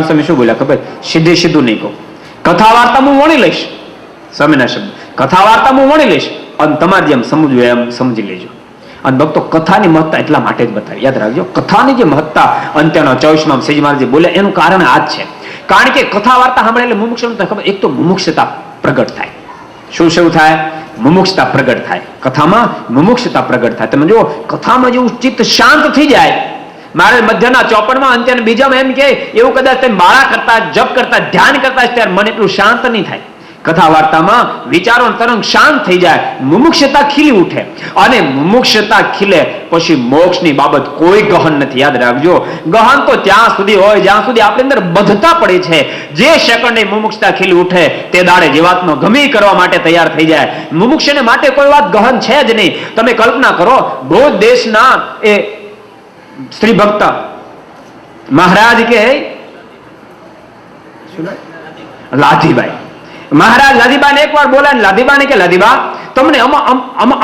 મુક્તાનંદ સ્વામી શું બોલ્યા ખબર? સીધે સીધું નહીં કહું, કથા વાર્તા હું વણી લઈશ. સ્વામીના શબ્દ, કથા વાર્તા હું વણી લઈશ અને તમારે જેમ સમજવું એમ સમજી લેજો. અને ભક્તો કથાની મહત્તા એટલા માટે જ બતાવી, યાદ રાખજો. કથાની જે મહત્તા અંત્યના 24માં શ્રીજી મહારાજ બોલ્યા એનું કારણ આ જ છે. કારણ કે કથા વાર્તા સાંભળે એટલે મુમુક્ષુને ખબર, એક તો મુમુક્ષતા પ્રગટ થાય. શું થાય? મુમુક્ષતા પ્રગટ થાય. કથામાં મુમુક્ષતા પ્રગટ થાય. તમે જુઓ, કથામાં જેવું ચિત્ત શાંત થઈ જાય. મારે મધ્યના 54માં અંત્યના બીજામાં એમ કે એવું કદાચ તમે માળા કરતા, જપ કરતા, ધ્યાન કરતા ત્યારે મન એટલું શાંત નહીં થાય. કથા વાર્તામાં વિચારો તરંગ શાંત થઈ જાય, મુમુક્ષતા ખીલી ઉઠે. અને મુમુક્ષતા ખીલે પછી મોક્ષની બાબત કોઈ ગહન નથી. યાદ રાખજો, ગહન તો ત્યાં સુધી હોય જ્યાં સુધી આપણી અંદર બધતા પડે છે. જે સેકન્ડે મુમુક્ષતા ખીલી ઉઠે તે દાડે જીવાત્મા ગમે કરવા માટે તૈયાર થઈ જાય. મુમુક્ષને માટે કોઈ વાત ગહન છે જ નહીં. તમે કલ્પના કરો, ભોજ દેશના એ શ્રી ભક્ત મહારાજ કે લાધીબાઈ, મહારાજ લાધીબા ને એકવાર બોલા ને લાધીબા ને કે લાધીબા તમને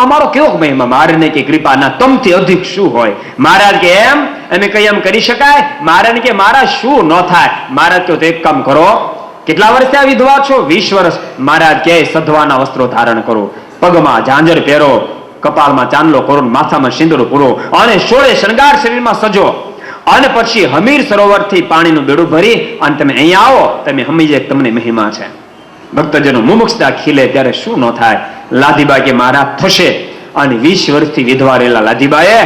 અમારો કેવો મહિમા, મારે ને કે કૃપા ના તમથી અધિક શું હોય? મહારાજ કે એમ અમે કઈ એમ કરી શકાય? મહારાજ કે મારા શું ન થાય? મહારાજ કહો તો એક કામ કરો, કેટલા વર્ષથી આ વિધવા છો? 20 વર્ષ. મહારાજ કે સધવાના વસ્ત્રો ધારણ કરો, પગમાં ઝાંઝર પહેરો, કપાળમાં ચાંદલો કરો, માથામાં સિંદૂર પૂરો અને 16 શણગાર શરીરમાં સજો. અને પછી હમીર સરોવર થી પાણીનું બેડું ભરી અને તમે અહીંયા આવો, તમે સમજી તમને મહિમા છે. ભક્તજનો મુમુક્ષતા ખીલે ત્યારે શું ન થાય? લાધીબા કે મારા થશે. અને 20 વર્ષથી વિધવા રહેલા લાધીબાએ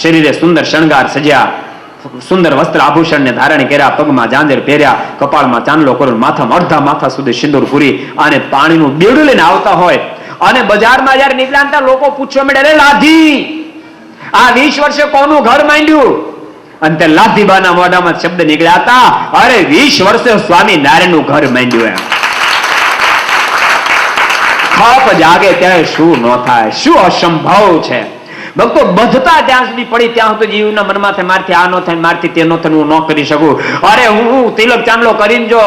શરીરે સુંદર શણગાર સજ્યા, સુંદર વસ્ત્ર આભૂષણ ને ધારણ કર્યા, પગમાં ઝાંઝર પહેર્યા, કપાળમાં ચાંદલો કરો, માથામાં અડધા માથા સુધી સિંદૂર પૂરી અને પાણીનું બેડું લઈને આવતા હોય. અને બજારમાં જયારે નીકળ્યા લોકો પૂછવા માંડ્યા, અરે લાધી, આ 20 વર્ષે કોનું ઘર માંડ્યું? અને તે લાધીબાના મોઢામાં શબ્દ નીકળ્યા હતા, અરે 20 વર્ષે સ્વામી નારાયણનું ઘર માંડ્યું. એમ ખપ જાગે ત્યારે શું ન થાય? શું અસંભવ છે? ભક્તો બધતા ત્યાં સુધી પડી ત્યાં સુધી જીવના મનમાં થાય મારથી આ ન થાય, મારથી તે ન થાય, હું ન કરી શકું. અરે હું તિલક ચાંદલો કરીને જો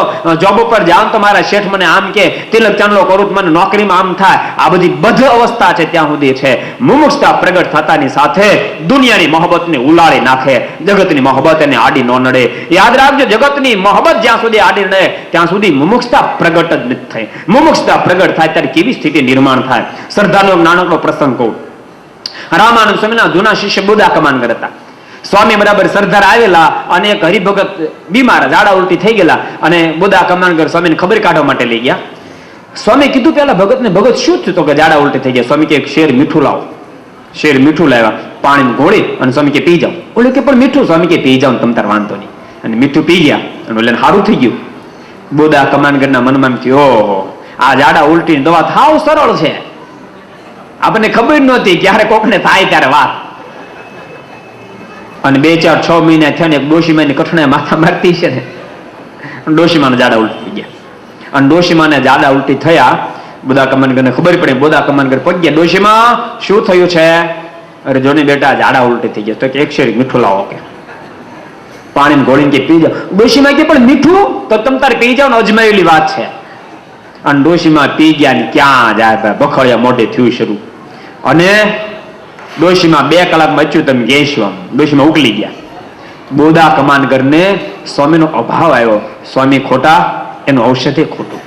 જોબ ઉપર જાઉં તો મારા શેઠ મને આમ કે, તિલક ચાંદલો કરું તો મને નોકરીમાં આમ થાય. આ બધી બધ અવસ્થા છે ત્યાં સુધી છે. મુમુક્ષતા પ્રગટ થતાની સાથે દુનિયાની મોહબ્બતને ઉલાળી નાખે, જગતની મોહબ્બત એને આડી ન નડે. યાદ રાખજો, જગતની મોહબ્બત જ્યાં સુધી આડી નડે ત્યાં સુધી મુમુક્ષતા પ્રગટ જ નથી થઈ. મુમુક્ષતા પ્રગટ થાય ત્યારે કેવી સ્થિતિ નિર્માણ થાય? શ્રદ્ધાનો નાનકડો પ્રસંગ કહું. રામાનંદ સ્વામીના જૂના શિષ્ય બોધા કમાનગર હતા. સ્વામી બરાબર સરદાર આવેલા અને એક હરિભગત બીમાર, ઝાડા ઉલટી થઈ ગયેલા અને બોધા કમાનગર સ્વામીને ખબર કાઢવા માટે લઈ ગયા. સ્વામી કીધું પેલા ભગતને, ભગત શું થયું? તો કે ઝાડા ઉલટી થઈ ગયા. સ્વામી કે એક શેર મીઠું લાવો. શેર મીઠું લાવ્યા, પાણી ગોળી અને સ્વામી કે પી જાઓ. ઓલે કે પણ મીઠું? સ્વામી કે પી જાઓ, તમ તાર વાંધો નહીં. અને મીઠું પી ગયા અને ઓલે સારું થઈ ગયું. બોધા કમાનગરના મનમાં એમ થયું, ઓહો, આ ઝાડા ઉલટીની દવા થાવ સરળ છે, આપણને ખબર નહોતી, ક્યારે કોકને થાય ત્યારે વાત. અને 2-4-6 મહિના થયા ને એક ડોશીમાની કઠણે માથા મારતી છે ને, ડોશીમાને જાડા ઉલટી થઈ ગયા. અને ડોશીમાને જાડા ઉલટી થયા, બોધા કમાનગરને ખબર પડી. બોધા કમાનગર પહોંચી ગયા, ડોશીમા શું થયું છે? અરે જોને બેટા જાડા ઉલટી થઈ ગયા. તો કે એક શેરી મીઠું લાવો, કે પાણી ગોળીને કે પી જાઓ. ડોશીમા કે પણ મીઠું તો તમ તારે પી જાઓ ને, અજમાયેલી વાત છે. અને ડોશીમાં પી ગયા ને ક્યાં જાય, બખડિયા મોઢે થયું શરૂ. અને ડોશીમાં 2 કલાક બચ્યું, તમે કહેશો આમ ડોશીમાં ઉકલી ગયા. બોધા કમાનગરને સ્વામીનો અભાવ આવ્યો. સ્વામી ખોટા, એનું ઔષધે ખોટું.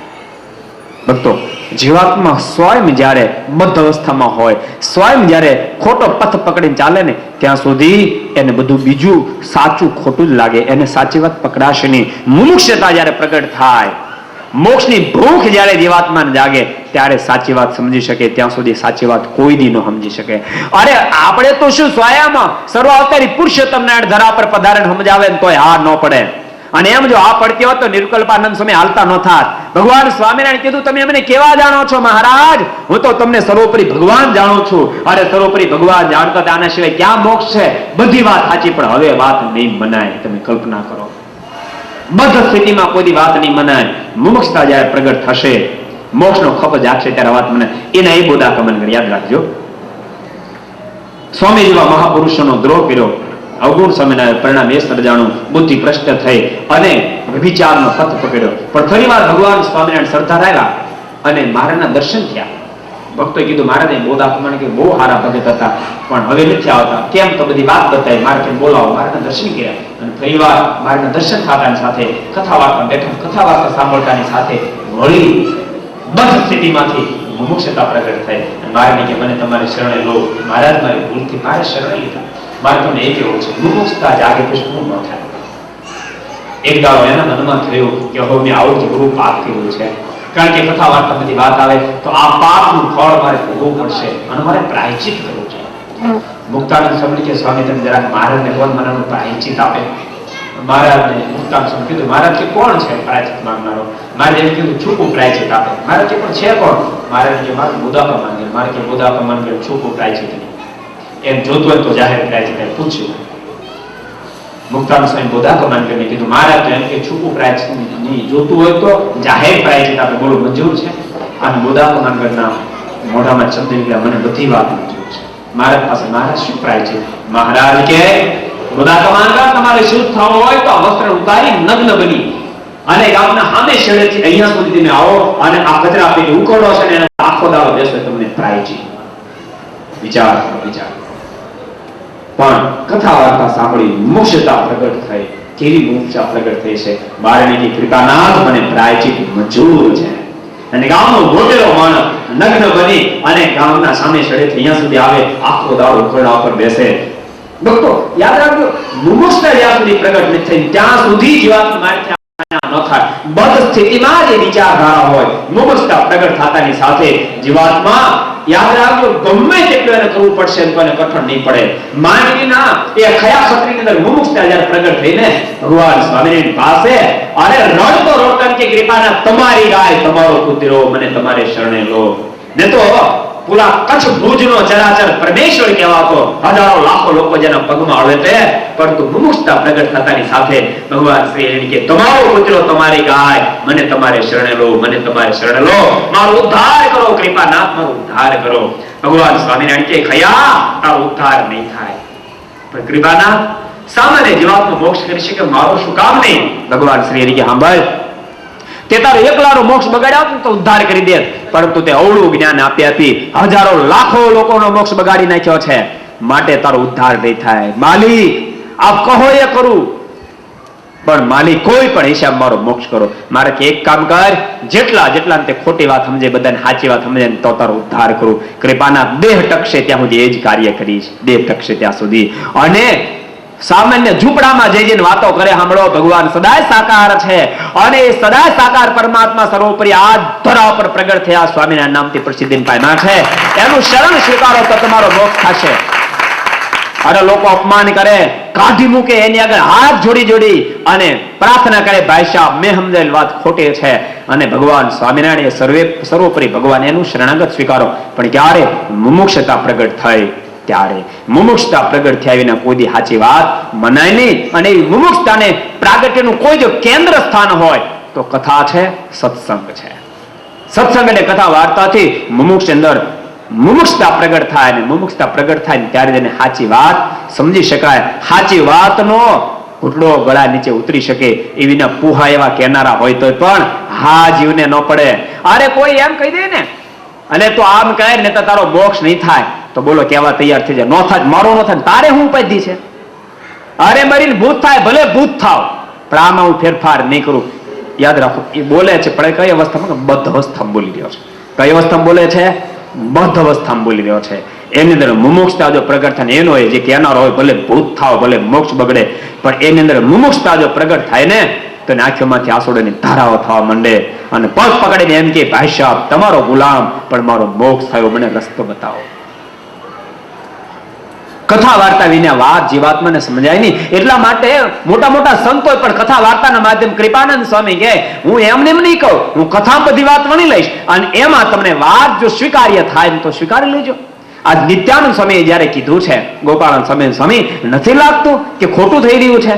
ભક્તો, જીવાત્મા સ્વયં જ્યારે બદ્ધ અવસ્થામાં હોય, સ્વયં જ્યારે ખોટો પથ પકડીને ચાલે ને ત્યાં સુધી એને બધું બીજું સાચું ખોટું જ લાગે, એને સાચી વાત પકડાશે નહીં. મુમુક્ષતા જ્યારે પ્રગટ થાય, મોક્ષની ભૂખ જ્યારે જીવાત્માને જાગે ત્યારે સાચી વાત સમજી શકે. ત્યાં સુધી સાચી વાત કોઈ દી ન સમજી શકે. અરે આપણે તો શું સ્વયં સર્વાવતારી પુરુષોત્તમ નારાયણ ધરા પર પધારણ સમજાવે ને તોય હા ન પડે. અને એમ જો આ પડતી હોત તો નિર્કલ્પાનંદ સ્વામી હાલતા ન થાત. ભગવાન સ્વામિનારાયણ કીધું, તમે મને કેવા જાણો છો મહારાજ? હું તો તમને સર્વોપરી ભગવાન જાણું છું. અરે સર્વોપરી ભગવાન જાણતો આના સિવાય ક્યાં મોક્ષ છે? બધી વાત સાચી, પણ હવે વાત નહીં મનાય. તમે કલ્પના કરો, બધ સ્થિતિમાં કોઈ વાત નહીં મનાય. મુમુક્ષતા જ્યારે પ્રગટ થશે, મોક્ષનો ખપ જાગશે ત્યારે વાત મને. એના એ બોધા કમાનગર યાદ રાખજો. સ્વામી જેવા મહાપુરુષોનો દ્રોહ કર્યો, અવગુણ સ્વામિનારાયણ પરિણામ એ સર્જાણું, બુદ્ધિ ભ્રષ્ટ થઈ અને વિચારનો પથ પકડ્યો. પણ ફરી વાર ભગવાન સ્વામિનારાયણ સરદાર આવ્યા અને મહારાજના દર્શન થયા. ભક્તોએ કીધું, મહારાજે બોધા કમાન કે બહુ સારા ભગત હતા, પણ હવે નથી આવતા. કેમ? તો બધી વાત બતાવી, મારે બોલાવો. મહારાજના દર્શન કર્યા. અને ફરીવાર મારના દર્શન થતાની સાથે કથા વાર્તા બેઠા કથા વાર્તા સાંભળતાની સાથે વળી બધ સ્થિતિમાંથી મુમુક્ષતા પ્રગટ થઈ અને મારને કે મને તમારી શરણે લો. મહારાજ મારી ભૂલથી મારે શરણે લીધા. મારે તમને એ કેવું છે મુમુક્ષતા જાગે પછી શું ન થાય. એક દાડો એના મનમાં થયું કે હવે મેં આવું જબરું પાપ કર્યું છે, કારણ કે કથા વાર્તા બધી વાત આવે તો આ પાપનું ફળ મારે ભોગવવું પડશે અને મારે પ્રાયશ્ચિત કરવું છે. મુક્તાનંદ સ્વામી કે સ્વામી તમે જરાક મહારાજને કોણ મને પ્રાયશ્ચિત આપે. મહારાજને મુક્તાનંદ સ્વામી કીધું મહારાજ કે કોણ છે પ્રાયશ્ચિત માંગનારો. મારે એમ કીધું છૂપું પ્રાયશ્ચિત આપે. મહારાજ કે પણ છે કોણ. મહારાજ કે મારું બોધાપા માંગે. મારે કે બોધાપા માંગે છૂપું પ્રાયશ્ચિત નહીં, એમ જોતું હોય તો જાહેર પ્રાયશ્ચિત પૂછ્યું. મુક્તાનંદ સ્વામી બોધાપા માંગે કીધું મહારાજ એમ કે છૂપું પ્રાયશ્ચિત નહીં, જોતું હોય તો જાહેર પ્રાયશ્ચિત આપે. બોલો મંજૂર છે. અને બોધાપા માંગના મોઢામાં શબ્દ નીકળ્યા મને બધી વાત મંજૂર છે. મહારાજ પાસે મહારાજ શું પ્રાયશ્ચિત. મહારાજ કે તમારે શુદ્ધ થવું હોય તો વસ્ત્ર ઉતારી નગ્ન બની અને ગામના સામે શેડેથી અહીંયા સુધી તમે આવો અને આ કચરા પેટી ઉકળો છે ને આખો દાડો બેસો તમને પ્રાયશ્ચિત. વિચાર વિચાર. પણ કથા વાર્તા સાંભળી મુક્ષતા પ્રગટ થઈ. કેવી મુક્ષતા પ્રગટ થઈ છે. બારણીની કૃપાનાથ મને પ્રાયશ્ચિત મંજૂર છે. અને ગામનો મોટેરો માણસ નગ્ન બની અને ગામના સામે શેડેથી અહીંયા સુધી આવે આખો દાડો ઉકળા ઉપર બેસે. ભક્તો યાદ રાખજો મુમુક્ષતા જ્યાં સુધી પ્રગટ નથી થઈ ત્યાં સુધી જીવાત્મા મારથી ન થાય. બધ સ્થિતિમાં જે વિચારધારા હોય મુમુક્ષતા પ્રગટ થતાની સાથે જીવાત્મા યાદ રાખજો ગમે તેટલું એને કરવું પડશે પણ કઠણ નહીં પડે. માનવીના એ ખયા ક્ષત્રિયની અંદર મુમુક્ષતા જ્યારે પ્રગટ થઈને ભગવાન સ્વામિનારાયણ પાસે અરે રડતો રોટન કે કૃપાના તમારી ગાય તમારો કુતરો મને તમારે શરણે લો. ને તો પૂરા કચ્છ ભુજનો ચરાચર પરમેશ્વર કહેવાતો હજારો લાખો લોકો જેના પગમાં આવે છે, પરંતુ મુમુક્ષતા પ્રગટ થતાની સાથે ભગવાન શ્રી હરિ કે તમારો પુત્ર તમારી ગાય મને તમારે શરણે લો, મને તમારે શરણે લો, મારો ઉદ્ધાર કરો કૃપાનાથ, મારો ઉદ્ધાર કરો. ભગવાન સ્વામિનારાયણ કે ખયા તારો ઉદ્ધાર નહીં થાય, પણ કૃપાનાથ સામાન્ય જીવાત્મા મોક્ષ કરી શકે મારો શું કામ નહીં. ભગવાન શ્રી હરિ કે સાંભળ તે તારો એકલાનો મોક્ષ બગાડ્યો તો ઉદ્ધાર કરી દે, પરંતુ તે અવળું જ્ઞાન આપી હજારો લાખો લોકોનો મોક્ષ બગાડી નાખ્યો છે, માટે તારો ઉદ્ધાર નહીં થાય. માલિક આપ કહો એ કરું, પણ માલિક કોઈ પણ હિસાબ મારો મોક્ષ કરો. મારે કે એક કામ કર, જેટલા જેટલા તે ખોટી વાત સમજે બધાને સાચી વાત સમજે તો તારો ઉદ્ધાર કરું. કૃપાના દેહ ટકશે ત્યાં સુધી એ જ કાર્ય કરીશ, દેહ ટકશે ત્યાં સુધી. અને સામાન્ય ઝૂંપડામાં જઈને વાતો કરે સાંભળો, ભગવાન સદાય સાકાર છે અને એ સદાય સાકાર પરમાત્મા સર્વોપરી આ ધરા પર પ્રગટ થયા સ્વામિનારાયણ નામથી પ્રસિદ્ધિ પામ્યા છે. એનું શરણ સ્વીકારો તો તમારો મોક્ષ થશે. અરે લોકો અપમાન કરે, કાઢી મૂકે, એની આગળ હાથ જોડી જોડી અને પ્રાર્થના કરે ભાઈ સાહેબ મેં સમજેલ વાત ખોટી છે, અને ભગવાન સ્વામિનારાયણ સર્વોપરી ભગવાન એનું શરણાગત સ્વીકારો. પણ ક્યારે મુમુક્ષતા પ્રગટ થઈ ત્યારે મુમુક્ષતા પ્રગટ થયા વિના કોઈ સાચી વાત મનાય નહીં. અને એ મુમુક્ષતાને પ્રાગટ્યનું કોઈ જો કેન્દ્ર સ્થાન હોય તો કથા છે, સત્સંગ છે. સત્સંગ અને કથા વાર્તાથી મુમુક્ષ અંદર મુમુક્ષતા પ્રગટ થાય, અને મુમુક્ષતા પ્રગટ થાય ત્યારે તેને સાચી વાત સમજી શકાય. સાચી વાતનો ઘૂંટડો ગળા નીચે ઉતરી શકે એ વિના પુહા એવા કહેનારા હોય તો પણ હા જીવને ન પડે. અરે કોઈ એમ કહી દે ને અને તો આમ કહે ને તો તારો મોક્ષ નહીં થાય, તો બોલો કેવા તૈયાર થઈ જાય. નો થાય મારો નો થાય તારે હું ઉપાધિ છે. અરે મરીને ભૂત થાય ભલે ભૂત થાવ, પણ આમાં હું ફેરફાર નહીં કરું. યાદ રાખો એ બોલે છે પણ કઈ અવસ્થામાં? બદ્ધ અવસ્થામાં બોલી રહ્યો છે. કઈ અવસ્થામાં બોલે છે? બદ્ધ અવસ્થામાં બોલી રહ્યો છે. એની અંદર મુમુક્ષતા જો પ્રગટ થાય એનો હોય જે કહેનારો હોય ભલે ભૂત થાવ ભલે મોક્ષ બગડે, પણ એની અંદર મુમુક્ષતા જો પ્રગટ થાય ને તો આંખોમાંથી આંસુડાની ધારાઓ થવા માંડે અને પગ પકડીને એમ કે ભાઈ સાહેબ તમારો ગુલામ પણ મારો મોક્ષ થયો, મને રસ્તો બતાવો. કથા વાર્તા વિના વાત જીવાત્માને સમજાય નહીં. એટલા માટે મોટા મોટા સંતો પણ કથા વાર્તાના માધ્યમ કૃપાનંદ સ્વામી કહે હું એમને એમ નહીં કહું, હું કથા બધી વાત વણી લઈશ અને એમાં તમને વાત જો સ્વીકાર્ય થાય તો સ્વીકારી લેજો. આજ નિત્યાનંદ સ્વામીએ જયારે કીધું છે ગોપાળાનંદ સ્વામી નથી લાગતું કે ખોટું થઈ રહ્યું છે?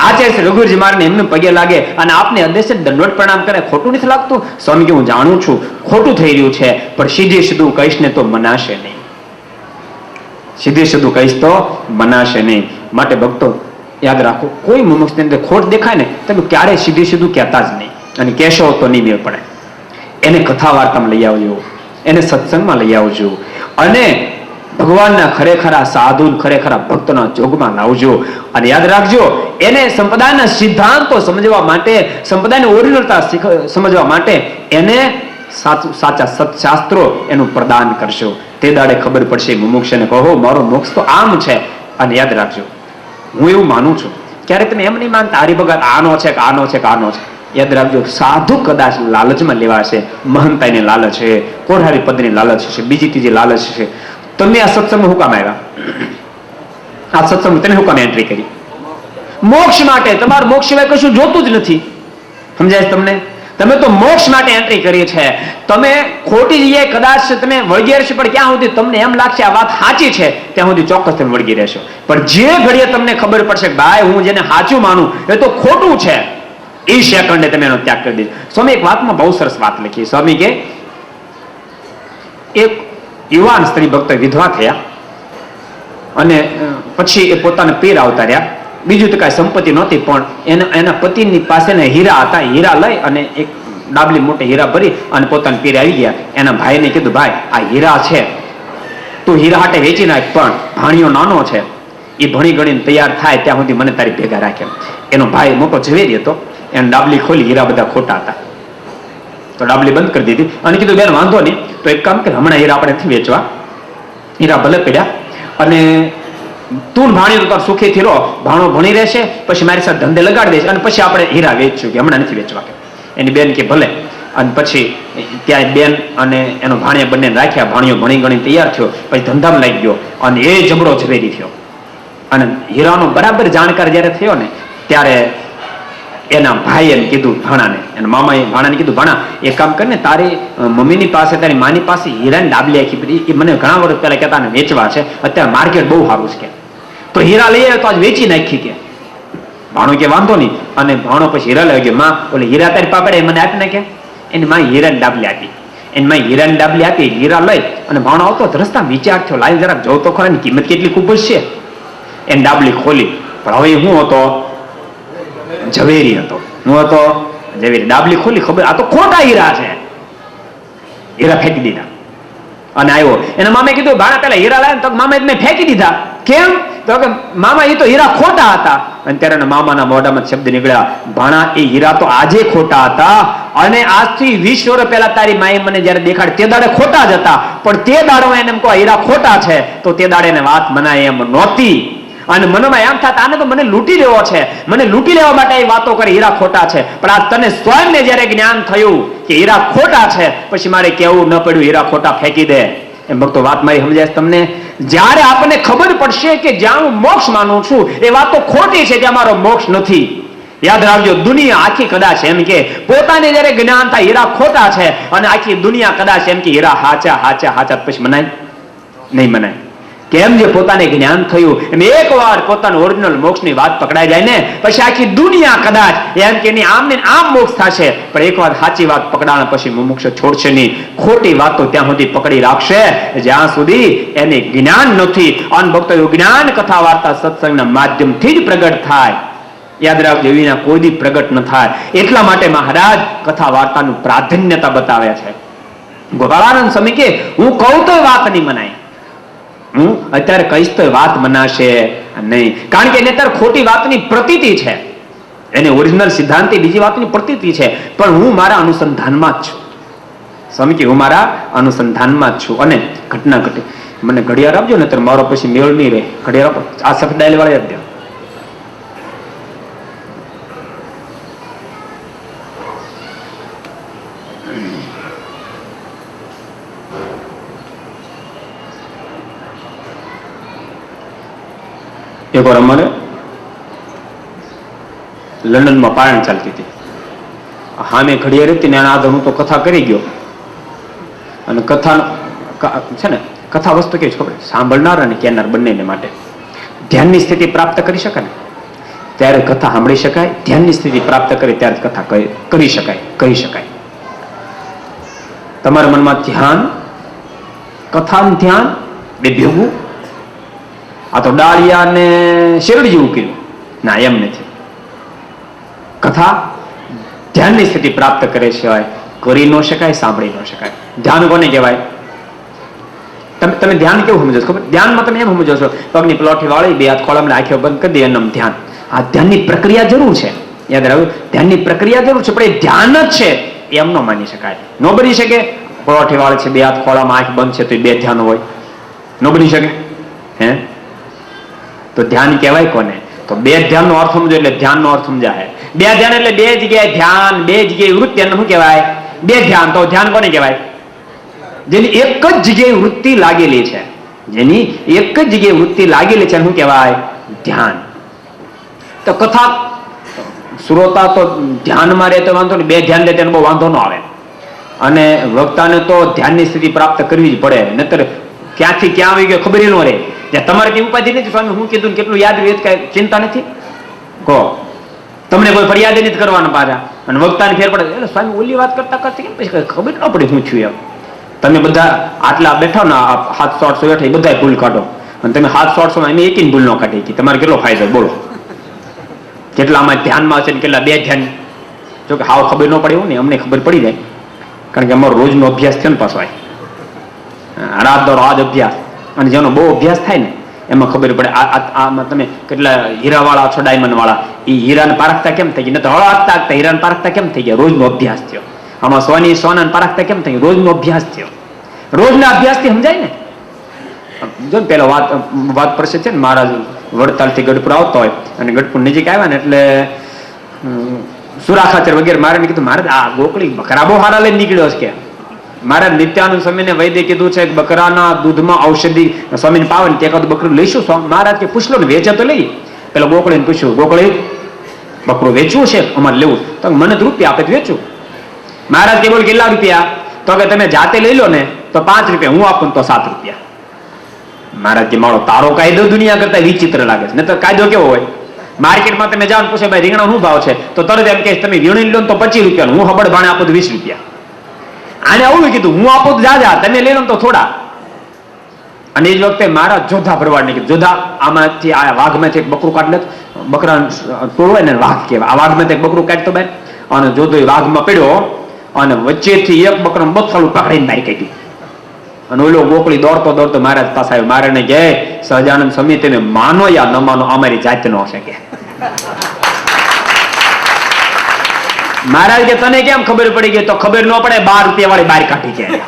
આચાર્ય શ્રી રઘુજી મારને એમને પગે લાગે અને આપને અદેશે દંડવત પ્રણામ કરે, ખોટું નથી લાગતું? સ્વામી કે હું જાણું છું ખોટું થઈ રહ્યું છે, પણ સીધે સીધું કહીશ ને તો મનાશે નહીં, સીધે સીધું કહીશ તો મનાશે નહીં. માટે ભક્તો યાદ રાખો કોઈ મુમુક્ષની અંદર ખોટ દેખાય ને તમે ક્યારેય સીધે સીધું કહેતા જ નહીં, અને કહેશો તો નહીં મેળ પડે. એને કથા વાર્તામાં લઈ આવજો, એને સત્સંગમાં લઈ આવજો અને ભગવાનના ખરેખરા સાધુ ખરેખરા ભક્તના જોગમાં લાવજો. અને યાદ રાખજો, એને સંપ્રદાયના સિદ્ધાંતો સમજવા માટે, સંપ્રદાયની ઓરિજિનલતા સમજવા માટે એને સાચા સત્શાસ્ત્રો એનું પ્રદાન કરશો. તે દાડે ખબર પડશે મુમુક્ષને કહો મારો મોક્ષ તો આમ છે. અને યાદ રાખજો, હું એવું માનું છું, ક્યારે તમે એમ નહીં માનતા હરિભગત આનો છે કે આનો છે કે આનો છે. યાદ રાખજો, સાધુ કદાચ લાલચમાં લેવાશે, મહંતાઈની લાલચ છે, કોઠારી પદની લાલચ છે, બીજી ત્રીજી લાલચ છે. તમે આ સત્સંગમાં હું કામ આવ્યા? આ સત્સંગ તમે હું કામ એન્ટ્રી કરી? મોક્ષ માટે. તમારું મોક્ષ સિવાય કશું જોતું જ નથી. સમજાય તમને? તમે તો મોક્ષ માટે એન્ટ્રી કરી છે. તમે ખોટી જગ્યાએ કદાચ તમે વળગી રહેશો, પણ ક્યાં સુધી તમને એમ લાગશે આ વાત સાચી છે ત્યાં સુધી ચોક્કસ તમે વળગી રહેશો. પણ જે ઘડીએ તમને ખબર પડશે કે ભાઈ હું જેને સાચું માનું એ તો ખોટું છે, એ સેકન્ડે તમે એનો ત્યાગ કરી દેજો. સ્વામી એક વાતમાં બહુ સરસ વાત લખી. સ્વામી કે એક યુવાન સ્ત્રી ભક્ત વિધવા થયા અને પછી એ પોતાના પીર આવતા રહ્યા. બીજું તો કાંઈ સંપત્તિ નહોતી, પણ એના પતિની પાસે હીરા હતા. હીરા લઈ અને એક ડાબલી મોટી હીરા ભરી અને પોતાના પીર આવી ગયા. એના ભાઈને કીધું ભાઈ આ હીરા છે, તું હીરા હાટે વેચી નાખ, પણ ભાણિયો નાનો છે, એ ભણી ગણીને તૈયાર થાય ત્યાં સુધી મને તારી ભેગા રાખે. એનો ભાઈ મોટો ઝવેરી હતો, એને ડાબલી ખોલી, હીરા બધા ખોટા હતા તો ડાબલી બંધ કરી દીધી અને કીધું બેન વાંધો નહીં, તો એક કામ કર, હમણાં હીરા આપણે નથી વેચવા, હીરા ભલે પડ્યા અને તું ભાણી તો સુખીથી રહો, ભાણો ભણી રહેશે, પછી મારી સાથે ધંધે લગાડી દઈશ અને પછી આપણે હીરા વેચશું, કે હમણાં નથી વેચવા. કે એની બેન કે ભલે. અને પછી ત્યાં બેન અને એનો ભાણિયા બંને રાખ્યા. ભાણિયો ભણી ગણી તૈયાર થયો, પછી ધંધામાં લાગી ગયો અને એ જબરો ઝવેરી થયો. અને હીરાનો બરાબર જાણકાર જયારે થયો ને ત્યારે એના ભાઈએ કીધું ભાણાને, એના મામાએ ભાણાને કીધું ભાણા એક કામ કરીને તારી મમ્મીની પાસે તારી માની પાસે હીરાની ડાબલી આખી બધી એ મને ઘણા વર્ષ પહેલા કહેતા ને વેચવા છે, અત્યારે માર્કેટ બહુ સારું છે, તો હીરા લઈએ તો આજ વેચી નાખી. કે ભાણો કે વાંધો નહીં. અને ભાણો પછી હીરા લઈ ગયો. માં ઓલે હીરા તારી પાપડે મને આપી નાખે. એની માં હીરાની ડાબલી આપી. એની માં હીરાની ડાબલી આપી, હીરા લઈ અને ભાણો આવતો રસ્તા વિચાર થયો લાઈ જરાક જોઉં તો ખરા કિંમત કેટલી ખૂબ જ છે. એની ડાબલી ખોલી, પણ હવે હું હતો ઝવેરી હતો. હું હતો ઝવેરી. ડાબલી ખોલી, ખબર આ તો ખોટા હીરા છે. હીરા ફેંકી દીધા અને આવ્યો. એના મામે કીધું ભાણા પેલા હીરા લાવ્યા તો મામા મેં ફેંકી દીધા. કેમ? તો કે મામા એ તો હીરા ખોટા હતા. અને ત્યારે મામાના મોઢામાં શબ્દ નીકળ્યા, ભાણા એ હીરા તો આજે ખોટા હતા અને આજથી 20 વર્ષ પહેલા તારી માએ મને જયારે દેખાડ તે દાડે ખોટા જ હતા, પણ તે દાડો એને એમ કહો હીરા ખોટા છે તો તે દાડે એને વાત મનાય એમ નહોતી. અને મનમાં એમ થતા આને તો મને લૂંટી લેવો છે, મને લૂંટી લેવા માટે એ વાતો કરી હીરા ખોટા છે. પણ આ તને સ્વયંને જયારે જ્ઞાન થયું કે હીરા ખોટા છે, પછી મારે કેવું ન પડ્યું હીરા ખોટા ફેંકી દે. એમ ભક્તો વાત મારી સમજાય તમને? જ્યારે આપણને ખબર પડશે કે જ્યાં હું મોક્ષ માનું છું એ વાત તો ખોટી છે, ત્યાં મારો મોક્ષ નથી. યાદ રાખજો, દુનિયા આખી કદાચ એમ કે પોતાને જયારે જ્ઞાન થાય હીરા ખોટા છે અને આખી દુનિયા કદાચ એમ કે હીરા હાચા હાચા હાચા, પછી મનાય નહીં? મનાય. કેમ? જે પોતાને જ્ઞાન થયું એમ એકવાર પોતાનું ઓરિજિનલ મોક્ષની વાત પકડાઈ જાય ને પછી આખી દુનિયા કદાચ એમ કે આમ ને આમ મોક્ષ થશે, પણ એકવાર સાચી વાત પકડાણ પછી મુમુક્ષ છોડશે નહીં. ખોટી વાતો ત્યાં સુધી પકડી રાખશે જ્યાં સુધી એને જ્ઞાન નથી. અને ભક્તો એવું જ્ઞાન કથા વાર્તા સત્સંગના માધ્યમથી જ પ્રગટ થાય. યાદ રાખજો, એના કોઈ દી પ્રગટ ન થાય. એટલા માટે મહારાજ કથા વાર્તાનું પ્રાધાન્યતા બતાવે છે. ગોપાળાનંદ સ્વામી કે હું કહું તો વાત નહીં મનાય, હું અત્યારે કહીશ તો વાત મનાશે નહીં, કારણ કે એને અત્યારે ખોટી વાતની પ્રતીતિ છે. એને ઓરિજિનલ સિદ્ધાંતિ બીજી વાતની પ્રતીતિ છે, પણ હું મારા અનુસંધાનમાં જ છું. સ્વામી કે હું મારા અનુસંધાનમાં જ છું. અને ઘટના ઘટી, મને ઘડિયાળ આપજો ને ત્યારે મારો પછી મેળ નહીં રહે. ઘડિયાળ આપો, આ સફેદ ડાયલ વાળી આપજો. એકવાર અમારે લંડનમાં પારણ ચાલતી હતી. સામે ઘડિયાળ હતી ને એના આધાર હું તો કથા કરી ગયો. અને કથા છે ને, કથા વસ્તુ કેવી ખબર, સાંભળનાર અને કહેનાર બંનેને માટે ધ્યાનની સ્થિતિ પ્રાપ્ત કરી શકે ને ત્યારે કથા સાંભળી શકાય, ધ્યાનની સ્થિતિ પ્રાપ્ત કરી ત્યારે કથા કરી શકાય, કહી શકાય. તમારા મનમાં ધ્યાન, કથા ધ્યાન બે ભેગું, આ તો ડાળિયા ને શેરડી જેવું કર્યું ના, એમ નથી. કથા ધ્યાનની સ્થિતિ પ્રાપ્ત કરે સિવાય કરી ન શકાય, સાંભળી ન શકાય. ધ્યાન કોને કહેવાય? તમે ધ્યાન કેવું સમજો છો ખબર? ધ્યાનમાં તમે એમ સમજો છો, પગની પલોઠી વાળી, બે હાથ ખોળામાં આંખો બંધ કરી દે, એમ ધ્યાન. આ ધ્યાનની પ્રક્રિયા જરૂર છે, યાદ રાખો, ધ્યાનની પ્રક્રિયા જરૂર છે, પણ એ ધ્યાન જ છે એમ ન માની શકાય. ન બની શકે પલોઠી વાળી છે, બે હાથ ખોળામાં, આંખ બંધ છે, તો એ બે ધ્યાન હોય? ન બની શકે. હે તો ધ્યાન કહેવાય કોને? તો બે ધ્યાન નો અર્થ સમજો એટલે ધ્યાન નો અર્થ સમજાય. બે ધ્યાન એટલે બે જગ્યાએ ધ્યાન, બે જગ્યાએ વૃત્તિ. શું કહેવાય? બે ધ્યાન. તો ધ્યાન કોને કહેવાય? જેની એક જ જગ્યાએ વૃત્તિ લાગેલી છે, જેની એક જ જગ્યાએ વૃત્તિ લાગેલી છે, શું કહેવાય? ધ્યાન. તો કથા શ્રોતા તો ધ્યાનમાં રહે તો વાંધો નહીં, બે ધ્યાન લે તેને બહુ વાંધો ન આવે. અને વક્તાને તો ધ્યાનની સ્થિતિ પ્રાપ્ત કરવી જ પડે, નહીતર ક્યાંથી ક્યાં આવી ગયો ખબર ન રહે. તમારે કઈ ઉપાધિ નથી, સ્વામી હું કીધું કેટલું યાદ રહે, કઈ ચિંતા નથી. કહો, તમને કોઈ ફરિયાદ નથી કરવાના પાછા. અને વક્તાને ફેર પડે, એટલે સ્વામી ઓલી વાત કરતા કરતા કેમ પછી ખબર ન પડે હું છું એમ. તમે બધા આટલા બેઠો ને 700-800 બેઠા, એ બધા ભૂલ કાઢો, અને તમે 700-800 માં એમ એક ભૂલ ન કાઢી, તમારે કેટલો ફાયદો બોલો? કેટલા આમાં ધ્યાનમાં હશે ને કેટલા બે ધ્યાન. જો કે હાવ ખબર ન પડે એવું ને, અમને ખબર પડી જાય, કારણ કે અમારો રોજનો અભ્યાસ થયો ને પાછો રાત દોરો આજ અભ્યાસ. અને જેનો બહુ અભ્યાસ થાય ને એમાં ખબર પડે. આમાં તમે કેટલા હીરાવાળા છો, ડાયમંડ વાળા, એ હીરાને પારખતા કેમ થઈ ગયા? હળ આગતા હીરાને પારખતા કેમ થઈ ગયા? રોજનો અભ્યાસ થયો. આમાં સોનાને પારખતા કેમ થઈ ગયા? રોજનો અભ્યાસ થયો. રોજના અભ્યાસથી સમજાય ને. જો ને પેલો વાત પ્રસિદ્ધ છે ને, મહારાજ વડતાલથી ગઢપુર આવતો હોય અને ગઢપુર નજીક આવ્યા ને એટલે સુરાખાચર વગેરે મારે કીધું, મહારાજ આ ગોકળી બકરા બહુ હારા લઈને નીકળ્યો છે કે. મારા નિત્યાનંદ સ્વામીને વૈદ્ય કીધું છે કે બકરાના દૂધમાં ઔષધિ સ્વામીને પાવે તે એકાદ બકરું લઈશું. મહારાજ કે પૂછ લો ને, વેચે તો લઈ. પેલો ગોકળીને પૂછ્યું, ગોકળી બકરું વેચવું છે અમારે લેવું? તો મને રૂપિયા આપે તો વેચું. મહારાજ કે બોલ કેટલા રૂપિયા? તો કે તમે જાતે લઈ લો ને તો 5 રૂપિયા, હું આપું તો 7 રૂપિયા. મહારાજ કે મારો તારો કાયદો દુનિયા કરતા વિચિત્ર લાગે છે. ને તો કાયદો કેવો હોય? માર્કેટમાં તમે જાઓ ને પૂછે ભાઈ રીંગણા શું ભાવ છે, તો તરત એમ કે તમે વીણી લો તો 25 રૂપિયા, હું હબડ ભાણે આપું તો 20 રૂપિયા. આને આવું કીધું, હું આપું તો જાજા, તમે લઈ લો તો થોડા. અને એ જ વખતે મારા જોધા ભરવાડ ને કીધું, જોધા આમાંથી આ વાઘમાંથી એક બકરું કાઢ લે. બકરા ટોળ હોય ને વાઘ કહેવાય, આ વાઘમાંથી એક બકરું કાઢતો બાય. અને જોધો એ વાઘમાં પડ્યો અને વચ્ચેથી એક બકરાનું બથાળું પકડીને બહાર કાઢ્યું. અને ઓલો ગોકળી દોડતો દોડતો મહારાજ પાસે આવ્યો. મારે કે સહજાનંદ સ્વામી તમે માનો યા ન માનો, અમારી જાત નો હશે કે. મહારાજ કે તને કેમ ખબર પડી ગઈ? તો ખબર ન પડે, 12 રૂપિયા વાળી બહાર કાઢી જાય.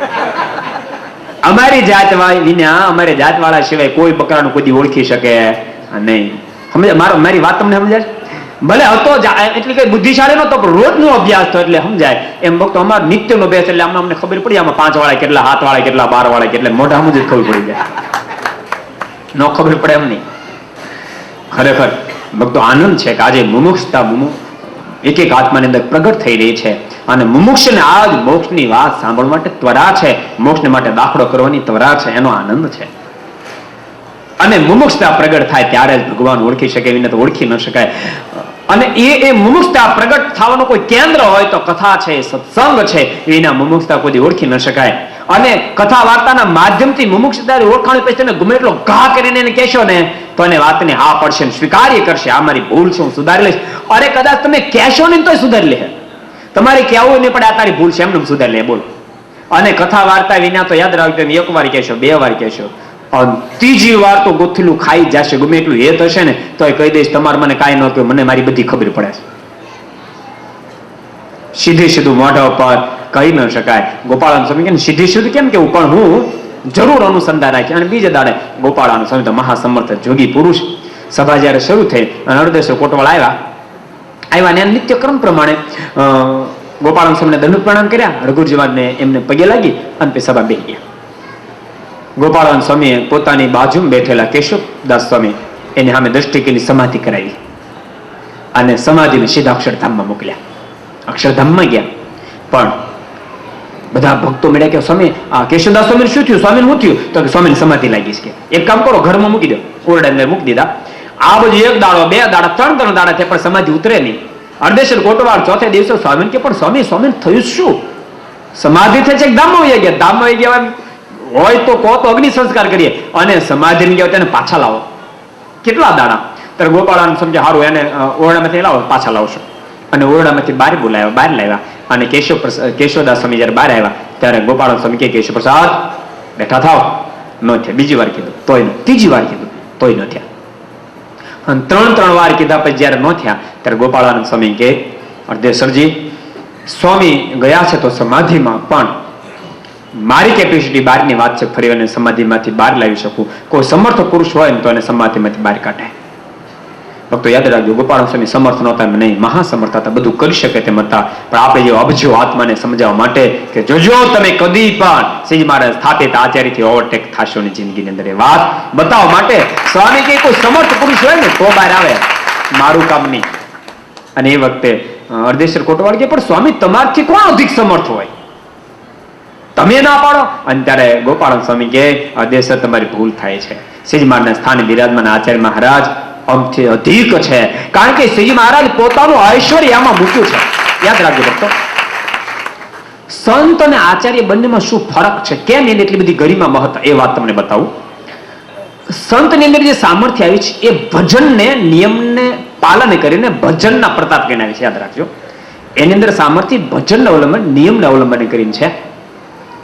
અમારી જાત વાળી વિના, અમારી જાત વાળા સિવાય કોઈ બકરાનું કોઈ ઓળખી શકે નહીં. સમજે મારી વાત તમને સમજાય? ભલે હતો એટલે કઈ બુદ્ધિશાળી નતો, પણ રોજનો અભ્યાસ તો એટલે સમજાય. એમ ભક્તો અમારો નિત્યનો અભ્યાસ એટલે અમને ખબર પડી, આમાં 5 વાળા કેટલા, 7 વાળા કેટલા, 12 વાળા કેટલા, મોઢા સમજ ખબર પડી જાય. ન ખબર પડે એમ નહીં. ખરેખર ભક્તો આનંદ છે કે આજે મુમુક્ષતા એક એક આત્માની અંદર પ્રગટ થઈ રહી છે. અને મુમુક્ષને આજ મોક્ષની વાત સાંભળવા માટે ત્વરા છે, મોક્ષને માટે દાખલો કરવાની ત્વરા છે, એનો આનંદ છે. અને મુમુક્ષતા પ્રગટ થાય ત્યારે જ ભગવાન ઓળખી શકે, એવી તો ઓળખી ન શકાય. અને એ મુમુક્ષતા પ્રગટ થવાનું કોઈ કેન્દ્ર હોય તો કથા છે, સત્સંગ છે, એના મુમુક્ષતા કોઈ ઓળખી ન શકાય. અને કથા વાર્તાના માધ્યમથી મુમુક્ષતા ઓળખાણ પછી તમે ગમે એટલો ઘા કરીને એને કહેશો ને તો એને વાતને હા પડશે, સ્વીકાર્ય કરશે. આ મારી ભૂલ છે, હું સુધારી લઈશ. અરે કદાચ તમે કહેશો ને તોય સુધારી લે. તમારે કહેવું નહીં પડે આ તારી ભૂલ છે, એમને સુધારી લે. બોલો. અને કથા વાર્તા વિના તો યાદ રાખજો, તમે 1 વાર કહેશો, 2 વાર કહેશો, 3જી વાર તો ગોથલું ખાઈ જશે. ગમે એટલું હેત હશે ને તો કહી દઈશ તમારે મને કાંઈ ન કહ્યું, મને મારી બધી ખબર પડે છે. સીધું મોઢા ઉપર કહી ન શકાય. ગોપાળાનું સ્વામી કે સીધું કેમ કેવું, પણ હું જરૂર અનુસંધાન રાખી. અને બીજે દાડે ગોપાળાનું સ્વામી તો મહાસમર્થ જોગી પુરુષ. સભા જયારે શરૂ થઈ અને અડદેશો કોટવાળ આવ્યા ને નિત્ય ક્રમ પ્રમાણે ગોપાળાનું સ્વામીને દંડ પ્રણામ કર્યા, રઘુજીવાદને એમને પગે લાગી અને તે સભા બેસી ગયા. ગોપાળાન સ્વામીએ પોતાની બાજુમાં બેઠેલા કેશવદાસ સ્વામી એની સામે દ્રષ્ટિકીની સમાધિ કરાવી અને સમાધિને સીધા અક્ષરધામમાં મોકલ્યા. અક્ષરધામમાં ગયા પણ બધા ભક્તો મળ્યા કે સ્વામી આ કેશવદાસ સ્વામી શું થયું? સ્વામી શું થયું? તો સ્વામીને સમાધિ લાગી છે. એક કામ કરો, ઘરમાં મૂકી દો. ઓરડા અંદર મૂકી દીધા. આ બધું 1 દાડો, 2 દાડા, 3 દાડા છે પણ સમાધિ ઉતરે નહીં. અર્ધેશ્વર કોટવાળ ચોથે દિવસે સ્વામી કે પણ સ્વામી થયું શું? સમાધિ થઈ છે, ધામમાં વહી ગયા. ધામમાં વહી ગયા હોય તો કહો તો અગ્નિ સંસ્કાર કરીએ, અને સમાધિ ગયા તેને પાછા લાવો. કેટલા દાડા? ત્યારે ગોપાળાને સમજે સારું એને ઓરડામાંથી લાવો, પાછા લાવશો. અને ઓરડામાંથી બહાર બોલાવ્યા, બહાર લાવ્યા. અને કેશવદાસ સ્વામી જયારે બહાર આવ્યા ત્યારે ગોપાળાન સ્વામી કે કેશવ પ્રસાદ બેઠા થાવ. ન થયા. બીજી વાર કીધું તોય ન, ત્રીજી વાર કીધું તોય ન થયા. અને 3 વાર કીધા પછી જયારે ન થયા ત્યારે ગોપાળાનંદ સ્વામી કે અર્ધેશ્વરજી, સ્વામી ગયા છે તો સમાધિમાં, પણ મારી કેપેસિટી બહારની વાત છે, ફરી અને સમાધિમાંથી બહાર લાવી શકું. કોઈ સમર્થ પુરુષ હોય ને તો એને સમાધિમાંથી બહાર કાઢે. ભક્તો યાદ રાખજો, ગોપાલ સ્વામી સમર્થ નહોતા નહીં, મહાસમર્થ હતા, બધું કરી શકે તેમ હતા. પણ આપણે જે અબજો આત્માને સમજાવવા માટે કે જોજો તમે કદી પણ શ્રીજી મહારાજ સ્થાપિત આચાર્યથી ઓવરટેક થશો ની જિંદગીની અંદર, એ વાત બતાવવા માટે સ્વામી કે કોઈ સમર્થ પુરુષ હોય ને તો બહાર આવે, મારું કામ નહીં. અને એ વખતે અર્ધેશ્વર કોટવાળ કે પણ સ્વામી તમારથી કોણ અધિક સમર્થ હોય, તમે ના પાડો. અને ત્યારે ગોપાલ સ્વામી કે અર્ધેશ્વર તમારી ભૂલ થાય છે, શ્રીજી મહારાજના સ્થાને બિરાજમાન આચાર્ય મહારાજ અમથી અધિક છે, કારણ કે શ્રીજી મહારાજ પોતાનું ઐશ્વર્ય આમાં મૂક્યું છે. યાદ રાખજો ભક્તો, સંત અને આચાર્ય બંનેમાં શું ફરક છે, કેમ એને એટલી બધી ગરિમા મહત્તા, એ વાત તમને બતાવું. સંતની અંદર જે સામર્થ્ય આવી છે એ ભજનને, નિયમને પાલન કરીને ભજનના પ્રતાપ કરીને આવી છે. યાદ રાખજો, એની અંદર સામર્થ્ય ભજનના અવલંબન, નિયમના અવલંબન કરીને છે.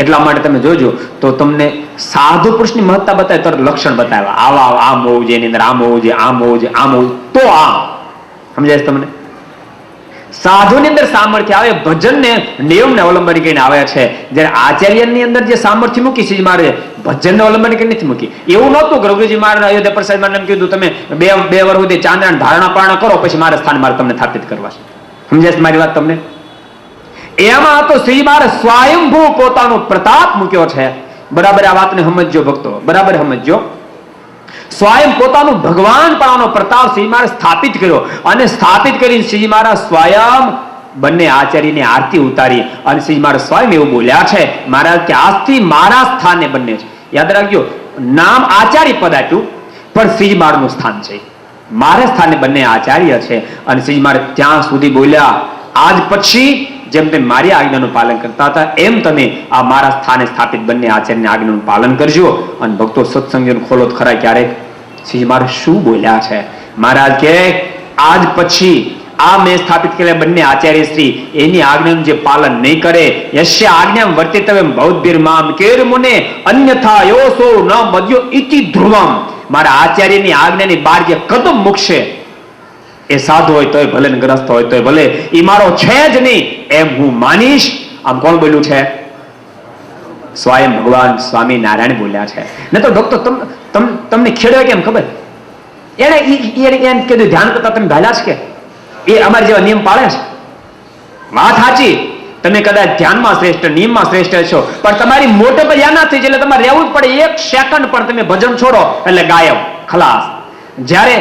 એટલા માટે તમે જોજો તો તમને સાધુ પુરુષની મહત્તા બતાવે તો લક્ષણ બતાવ્યા, આવા આમ હોવું જોઈએ, એની અંદર આમ હોવું જોઈએ, આમ હોવું જોઈએ, આમ હોવું, તો આમ સમજાય છે તમને. સાધુની અંદર સામર્થ્ય આવે, ભજનને નિયમને અવલંબન કરીને આવે છે. જ્યારે આચાર્યની અંદર જે સામર્થ્ય મૂકી છે મારે ભજનને અવલંબન કરીને નથી મૂકી. એવું નહોતું કે રઘુજી મહારાજ અયોધ્યા પ્રસાદ એમ કીધું તમે બે વર્ષ સુધી ચાંદ્રાયણ ધારણા પારણા કરો પછી મારા સ્થાન મારે તમને સ્થાપિત કરવા છે. સમજાય છે મારી વાત તમને? એમાં તો શ્રી મહારાજ સ્વયંભૂ પોતાનો પ્રતાપ મૂક્યો છે. બરાબર આ વાતને સમજજો ભક્તો, બરાબર સમજજો. સ્વયં પોતાનું ભગવાન પણ પ્રતાપ શ્રી મહારાજ સ્થાપિત કર્યો, અને સ્થાપિત કરીને શ્રી મહારાજ સ્વયં બંને આચાર્યની આરતી ઉતારી, અને શ્રી મહારાજ સ્વયં એવું બોલ્યા છે મહારાજ કે આજથી મારા સ્થાને બંને છે. યાદ રાખજો, નામ આચાર્ય પદ આપ્યું, પણ શ્રી મહારાજનું સ્થાન છે, મારા સ્થાને બંને આચાર્ય છે. અને શ્રી મહારાજ ત્યાં સુધી બોલ્યા, આજ પછી જેમ તમે મારી આજ્ઞાનું પાલન કરતા હતા એમ તમે આ મારા સ્થાને સ્થાપિત બંને આચાર્યની આજ્ઞાનું પાલન કરજો. અને ભક્તો સત્સંગીઓને ખોલો તો ખરા ક્યારેક શ્રી મહારાજ શું બોલ્યા છે. મહારાજ કે આજ પછી આ મેં સ્થાપિત કરેલા બંને આચાર્ય શ્રી એની આજ્ઞાનું જે પાલન નહીં કરે, યસ્ય આજ્ઞામ વર્તિતવ્યમ બૌદ્ધિર્મામ કેર મુને અન્યથા યોસો ન મદ્યો ઇતિ ધ્રુવમ. મારા આચાર્યની આજ્ઞાની બહાર જે કદમ મૂકશે, એ સાધુ હોય તોય ભલે, ગ્રસ્ત હોય તોય ભલે, એ મારો છે જ નહીં એમ હું માનીશ. આમ કોણ બોલ્યું છે? સ્વયં ભગવાન સ્વામી નારાયણ બોલ્યા છે. ને તો ભક્તો તમને ખેડવે કેમ ખબર? એને કીધું ધ્યાન કરતા તમે ભાલ્યા છે કે એ અમારા જેવા નિયમ પાળે છે? વાત સાચી, તમે કદાચ ધ્યાનમાં શ્રેષ્ઠ, નિયમમાં શ્રેષ્ઠ છો, પણ તમારી મોટે પર યાદ નથી એટલે તમારે રહેવું જ પડે. 1 સેકન્ડ પણ તમે ભજન છોડો એટલે ગાયબ, ખલાસ. જ્યારે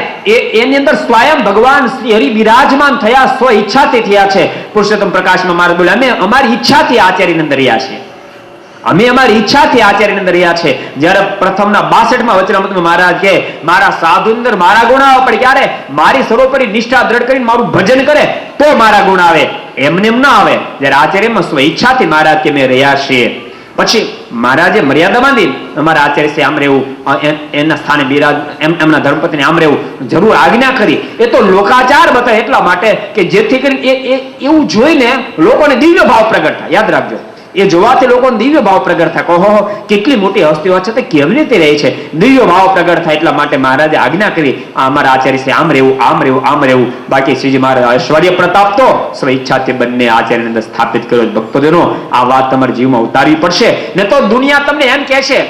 એની અંદર સ્વયં ભગવાન શ્રી હરિ બિરાજમાન થયા, સ્વ ઈચ્છાથી થયા છે. પુરુષોત્તમ પ્રકાશમાં મારે બોલ્યા, અમે અમારી ઈચ્છાથી આચાર્યની અંદર રહ્યા છીએ, અમે અમારી ઈચ્છાથી આચાર્યની અંદર રહ્યા છે. જ્યારે પ્રથમના 62માં વચનામૃતમાં મહારાજ કે મારા સાધુ અંદર મારા ગુણ આવે, પણ ક્યારે? મારી સર્વોપરી નિષ્ઠા દ્રઢ કરીને મારું ભજન કરે તો મારા ગુણ આવે, એમને એમ ના આવે. જ્યારે આચાર્યમાં સ્વ ઈચ્છાથી મહારાજ કે અમે રહ્યા છીએ. પછી મહારાજે મર્યાદા બાંધી અમારા આચાર્ય શ્રી આમ રહેવું, એના સ્થાને બિરાજ, એમના ધર્મપત્ની આમ રહેવું જરૂર આજ્ઞા કરી. એ તો લોકાચાર બતાવે એટલા માટે કે જેથી કરીને એવું જોઈને લોકોને દિવ્ય ભાવ પ્રગટ થાય. યાદ રાખજો, એ જોવાથી લોકોને દિવ્ય ભાવ પ્રગટ થાય. ઓહો, કેટલી મોટી હસ્તીઓ છે તે કેવી રીતે રહે છે, દિવ્ય ભાવ પ્રગટ થાય. એટલા માટે મહારાજે આજ્ઞા કરી અમારા આચાર્ય શ્રી આમ રહેવું, આમ રહેવું, આમ રહેવું. બાકી શ્રીજી મહારાજ ઐશ્વર્ય પ્રતાપ તો સ્વ ઈચ્છાથી બંને આચાર્ય અંદર સ્થાપિત કર્યો. ભક્તોજનો, આ વાત તમારા જીવમાં ઉતારવી પડશે, ને તો દુનિયા તમને એમ કહે છે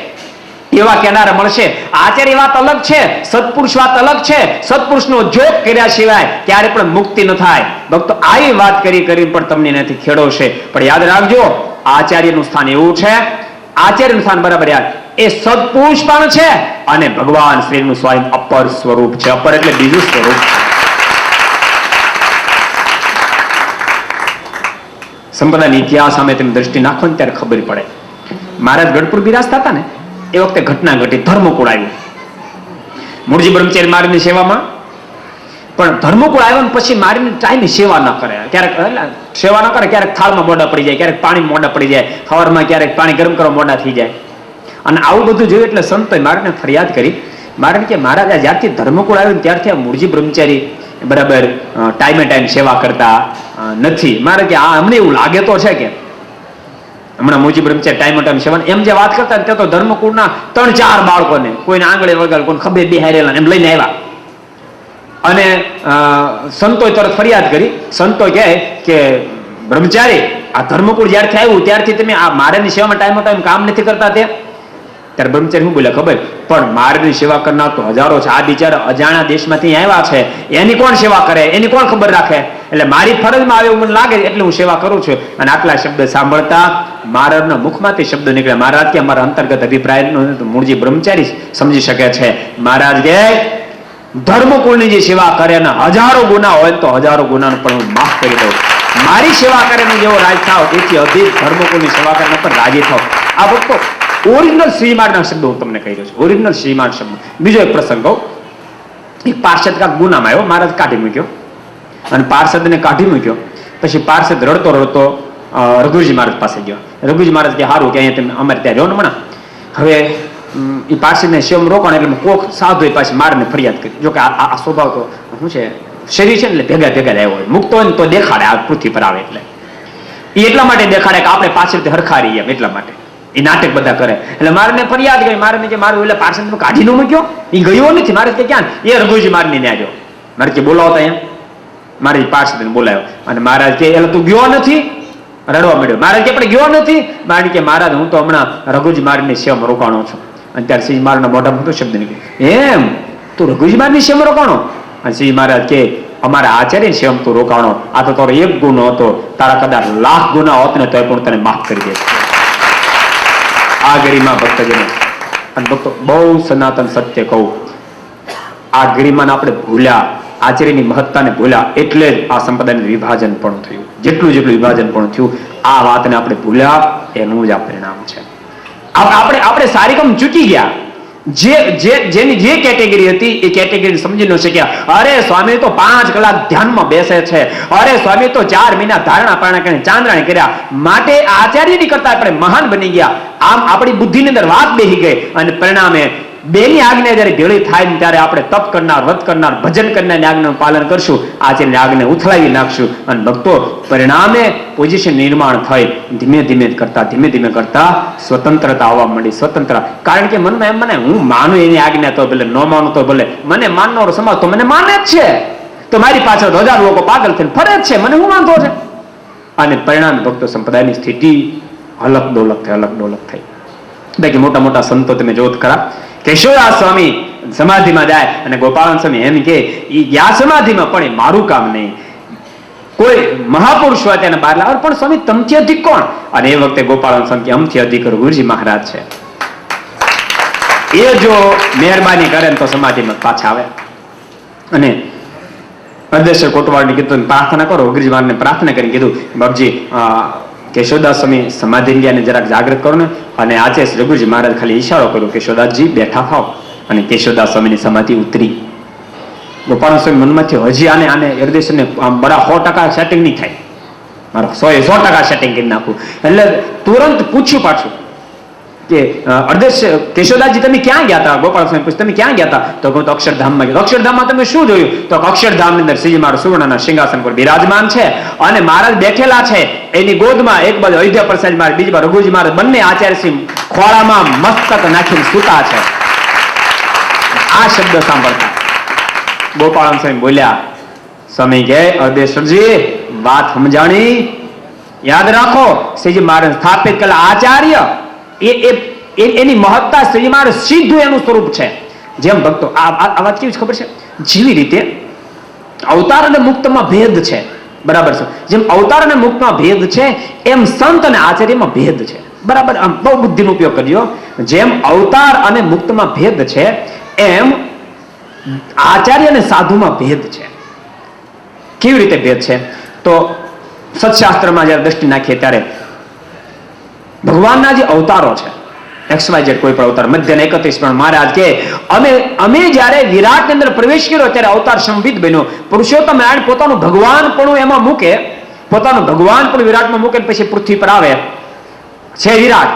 એવા કેનારા મળશે. આચાર્ય વાત અલગ છે, સત્પુરુષ વાત અલગ છે. સત્પુરુષનો જોગ કર્યા સિવાય ક્યારે પણ મુક્તિ ન થાય. ભક્તો આવી વાત કરી પણ તમને એનાથી ખેડવશે. પણ યાદ રાખજો, આચાર્યનું સ્થાન એવું છે, આચાર્યનું સ્થાન બરાબર યાદ, એ સત્પુરુષ પણ છે અને ભગવાન શ્રીનું સ્વયં અપર સ્વરૂપ છે. અપર એટલે બીજું સ્વરૂપ. સંપ્રદાયના ઇતિહાસ સામે તમે દ્રષ્ટિ નાખો ને ત્યારે ખબર પડે. મહારાજ ગઢપુર બિરાજતા હતા ને એ વખતે ઘટના ઘટી, ધર્મકુળ આવ્યું મૂળજી બ્રહ્મચારી મહારાજની સેવામાં. પણ ધર્મકુળ આવ્યા પછી મારીને ટાઈમે સેવા ન કરે, ક્યારેક સેવા ન કરે, ક્યારેક થાળમાં મોડા પડી જાય, ક્યારેક પાણી મોડા પડી જાય, સવારમાં ક્યારેક પાણી ગરમ કરવા મોડા થઈ જાય. અને આવું બધું જોયું એટલે સંતોએ મારાને ફરિયાદ કરી. મારે કે મહારાજ જ્યારથી ધર્મકુળ આવ્યું ત્યારથી આ મૂળજી બ્રહ્મચારી બરાબર ટાઈમે ટાઈમ સેવા કરતા નથી. મારે કે આ અમને એવું લાગે તો છે કે હમણાં મોજી બ્રહ્મચારી ટાઈમ સેવન એમ જે વાત કરતા તે તો ધર્મકુળના 3-4 બાળકોને કોઈને આંગળે વગાડ કોઈને ખભે બેહારેલા એમ લઈને આવ્યા અને સંતોએ તરત ફરિયાદ કરી. સંતો કહે કે બ્રહ્મચારી આ ધર્મકુળ જ્યારથી આવ્યું ત્યારથી તમે આ મારાની સેવામાં ટાઈમ કામ નથી કરતા. ત્યારે બ્રહ્મચારી શું બોલ્યા ખબર? પણ મારની સેવા કરનાર તો હજારો છે, આ બિચારા અજાણા દેશમાંથી આવ્યા છે, એની કોણ સેવા કરે, એની કોણ ખબર રાખે? એટલે મારી ફરજમાં આવે એવું મને લાગે એટલે હું સેવા કરું છું. અને આટલા શબ્દ સાંભળતા મહારાજના મુખમાંથી શબ્દ નીકળ્યા. મહારાજ કે અમારા અંતર્ગત અભિપ્રાય મૂળજી બ્રહ્મચારી સમજી શકે છે. મહારાજ કે ધર્મકુળની જે સેવા કરે ને હજારો ગુના હોય તો હજારો ગુનાને પણ હું માફ કરી દઉં. મારી સેવા કરે જેવો રાજ થાવ એથી અધિક ધર્મકુળની સેવા કરે પર રાજી થાવ. આ વખતો ઓરિજિનલ શ્રીમાળના શબ્દો હું તમને કહી રહ્યો છું. ઓરિજિનલ શ્રીમાળ શબ્દ. બીજો એક પ્રસંગ કહું. એક પાર્ષદ કાંક ગુનામાં આવ્યો, મહારાજ કાઢી મૂક્યો અને પાર્ષદને કાઢી મૂક્યો. પછી પાર્ષદ રડતો રડતો રઘુજી મહારાજ પાસે ગયો. રઘુજી મહારાજ કે સારું કે અહીંયા તમે અમારે ત્યાં રહ્યો ને મણા. હવે એ પાર્ષદને સેવમ રોકાણ એટલે કોક સાધુ પાછી મારને ફરિયાદ કરી. જો કે આ સ્વભાવ તો શું છે, શરીર છે ને એટલે ભેગા ભેગા આવ્યો હોય. મુક્ત હોય ને તો દેખાડે આ પૃથ્વી પર આવે એટલે એ એટલા માટે દેખાડે કે આપણે પાછળથી હરખારી એમ એટલા માટે એ નાટક બધા કરે. એટલે મારને ફરિયાદ કરી. મારને કે મારું એટલે પાર્ષદ કાઢી નો મૂક્યો એ ગયો નથી. મારે કે ક્યાં એ રઘુજી મારની ન્યા જો મારે કે બોલાવતા એમ મારે પાર્ષદને બોલાવ્યો અને મહારાજ કે એટલે તું ગયો નથી? રડવા મળ્યો. મહારાજ કે પણ ગયો નથી? મારે કે મહારાજ હું તો હમણાં રઘુજી મારની સેવામાં રોકાણો છું. અને ત્યારે શ્રી મારના મોઢા મોટો શબ્દ નીકળ્યો, એમ તું રઘુજી મારની સેવામાં રોકાણો? અને શ્રી મહારાજ કે અમારા આચાર્ય સેવામાં તું રોકાણો, આ તો તારો એક ગુનો હતો, તારા કદાચ લાખ ગુના હોત ને તો પણ તને માફ કરી દે. આ ગરિમા ભક્તજનો અને ભક્તો બહુ સનાતન સત્ય કહું, આ ગરિમાને આપણે ભૂલ્યા, આચાર્યની મહત્તાને ભૂલ્યા એટલે જ આ સંપ્રદાયનું વિભાજન પણ થયું. જેટલું વિભાજન પણ થયું આ વાતને આપણે ભૂલ્યા એનું જ આ પરિણામ છે. આપણે સારી કામ ચૂકી ગયા. જેની જે કેટેગરી હતી એ કેટેગરી સમજી ન શક્યા. અરે સ્વામી તો 5 કલાક ધ્યાનમાં બેસે છે, અરે સ્વામી તો 4 મહિના ધારણા પારણા કરીને ચાંદ્રાણી કર્યા, માટે આચાર્યની કરતા આપણે મહાન બની ગયા. આમ આપણી બુદ્ધિની અંદર વાત બેસી ગઈ અને પરિણામે બેની આજ્ઞા જયારે ભેળી થાય ને ત્યારે આપણે તપ કરનાર, વ્રત કરનાર, ભજન કરનારની આજ્ઞાનું પાલન કરશું, આચાર્યની આજ્ઞા ઉથલાવી નાખશું અને ભક્તો પરિણામે પોઝિશન નિર્માણ થઈ. ધીમે ધીમે કરતા સ્વતંત્રતા આવવા માંડી. સ્વતંત્ર કારણ કે મનમાં એમ મને હું માનું એની આજ્ઞા તો ભલે, ન માનું તો ભલે, મને માનનારો સમાજ તો મને માને જ છે, તો મારી પાછળ હજારો લોકો પાગલ થઈને ફરે જ છે, મને શું વાંધો છે? અને પરિણામે ભક્તો સંપ્રદાયની સ્થિતિ અલગ ડોલક થઈ. બાકી મોટા સંતો તમે જોત ખરા, કેશવદાસ સ્વામી સમાધિમાં જાય અને ગોપાળન સ્વામી એમ કે ગયા સમાધિમાં પણ મારું કામ નહીં, કોઈ મહાપુરુષ હોય તેને બહાર લાવે, પણ સ્વામી તમથી અધિક કોણ? અને એ વખતે ગોપાળન સ્વામી કે અમથી અધિક ગુરુજી મહારાજ છે. એ જો મહેરબાની કરે તો સમાધિમાં પાછા આવે. અને અધ્યક્ષ કોટવાડને કીધું પ્રાર્થના કરો. ગુરુજી મહારાજને પ્રાર્થના કરીને કીધું બાપજી કેશવદાસ સ્વામી સમાધિ ને જરાક જાગૃત કરો ને. અને આચાર્ય રઘુજી મહારાજ ખાલી ઈશારો કર્યો, કેશવદાસજી બેઠા થાવ. અને કેશવદાસ સ્વામીની સમાધિ ઉતરી. ગોપાલ સ્વામી મનમાંથી હજી આને હૃદયને બડા 100% સેટિંગ નહીં થાય, મારો 100% સેટિંગ કરી નાખું. એટલે તુરંત પૂછ્યું પાછું કે અર્ધેશ કેશવદાસજી તમે ક્યાં ગયા હતા? ગોપાલ સ્વામી પૂછ્યું તમે ક્યાં ગયા હતા? તો કહું તો અક્ષરધામમાં ગયા. અક્ષરધામમાં તમે શું જોયું? તો અક્ષરધામની અંદર શ્રીજી મહારાજ સુવર્ણના સિંહાસન પર બિરાજમાન છે અને મહારાજ બેઠેલા છે. એની ગોદમાં એક બાજુ અયોધ્યા પ્રસાદ મહારાજ, બીજી બાજુ રઘુજી મહારાજ, બંને આચાર્યશ્રી ખોળામાં મસ્તક નાખીને સૂતા છે. આ શબ્દ સાંભળતા ગોપાલ સ્વામી બોલ્યા, સ્વામી કે અર્ધેશ્વરજી વાત સમજાણી, યાદ રાખો શ્રીજી મહારાજ સ્થાપિત કરેલા આચાર્ય એની મહત્તા શ્રીજી મહારાજ સીધું એનું સ્વરૂપ છે. જેમ ભક્તો આ વાત કેવી ખબર છે? જેવી રીતે અવતાર અને મુક્તમાં ભેદ છે, બરાબર છે. જેમ અવતાર અને મુક્તમાં ભેદ છે એમ સંત અને આચાર્યમાં ભેદ છે, બરાબર. આમ બહુ બુદ્ધિનો ઉપયોગ કરજો. જેમ અવતાર અને મુક્તમાં ભેદ છે એમ આચાર્ય અને સાધુમાં ભેદ છે. કેવી રીતે ભેદ છે? તો સત્શાસ્ત્રમાં જયારે દ્રષ્ટિ નાખીએ ત્યારે ભગવાનના જે અવતારો છે, XYZ કોઈ પણ અવતાર, મધ્ય 31 પણ મહારાજ કે અમે જયારે વિરાટ ની અંદર પ્રવેશ કર્યો ત્યારે અવતાર સંવિત બન્યો. પુરુષોત્તમ નારાયણ પોતાનું ભગવાન પણ એમાં મૂકે, પોતાનું ભગવાન પણ વિરાટમાં મૂકે પછી પૃથ્વી પર આવે છે વિરાટ.